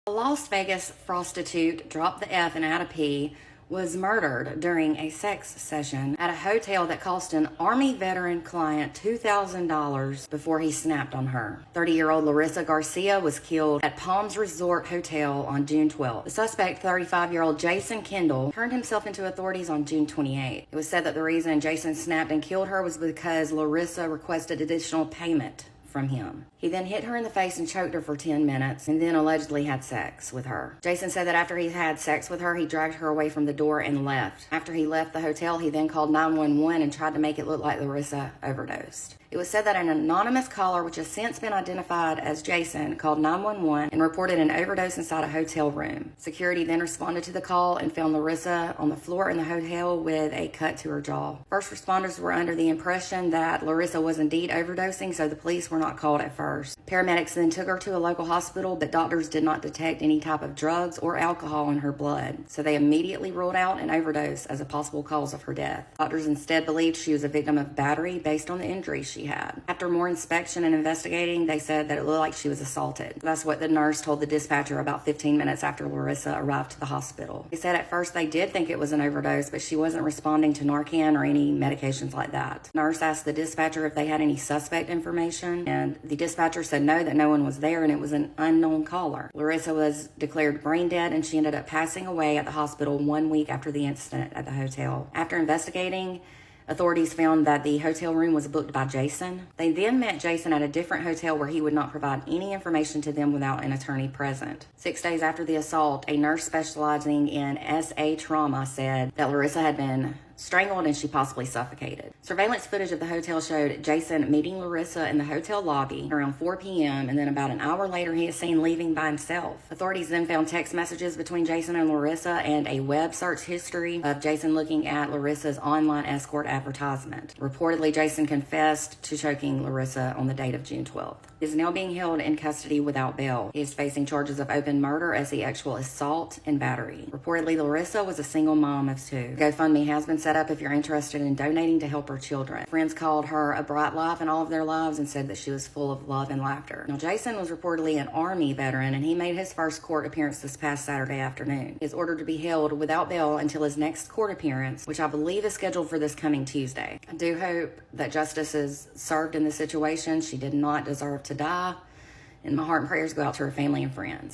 A Las Vegas prostitute, dropped the F and add a P, was murdered during a sex session at a hotel that cost an Army veteran client $2,000 before he snapped on her. 30-year-old Larissa Garcia was killed at Palms Resort Hotel on June 12th. The suspect, 35-year-old Jason Kendall, turned himself into authorities on June 28th. It was said that the reason Jason snapped and killed her was because Larissa requested additional payment from him. He then hit her in the face and choked her for 10 minutes and then allegedly had sex with her. Jason said that after he had sex with her, he dragged her away from the door and left. After he left the hotel, he then called 911 and tried to make it look like Larissa overdosed. It was said that an anonymous caller, which has since been identified as Jason, called 911 and reported an overdose inside a hotel room. Security then responded to the call and found Larissa on the floor in the hotel with a cut to her jaw. First responders were under the impression that Larissa was indeed overdosing, so the police were not called at first. Paramedics then took her to a local hospital, but doctors did not detect any type of drugs or alcohol in her blood, so they immediately ruled out an overdose as a possible cause of her death. Doctors instead believed she was a victim of battery based on the injuries she had. After more inspection and investigating, they said that it looked like she was assaulted. That's what the nurse told the dispatcher about 15 minutes after Larissa arrived to the hospital. They said at first they did think it was an overdose, but she wasn't responding to Narcan or any medications like that. Nurse asked the dispatcher if they had any suspect information, and the dispatcher said no, that no one was there and it was an unknown caller. Larissa was declared brain dead and she ended up passing away at the hospital 1 week after the incident at the hotel. After investigating, authorities found that the hotel room was booked by Jason. They then met Jason at a different hotel where he would not provide any information to them without an attorney present. 6 days after the assault, a nurse specializing in SA trauma said that Larissa had been strangled and she possibly suffocated. Surveillance footage of the hotel showed Jason meeting Larissa in the hotel lobby around 4 p.m. and then about an hour later he is seen leaving by himself. Authorities then found text messages between Jason and Larissa and a web search history of Jason looking at Larissa's online escort advertisement. Reportedly, Jason confessed to choking Larissa on the date of June 12th. He is now being held in custody without bail. He is facing charges of open murder as the actual assault and battery. Reportedly, Larissa was a single mom of 2. GoFundMe has been set up if you're interested in donating to help her children. Friends called her a bright light in all of their lives and said that she was full of love and laughter. Now, Jason was reportedly an Army veteran and he made his first court appearance this past Saturday afternoon. He is ordered to be held without bail until his next court appearance, which I believe is scheduled for this coming Tuesday. I do hope that justice is served in this situation. She did not deserve to die, and my heart and prayers go out to her family and friends.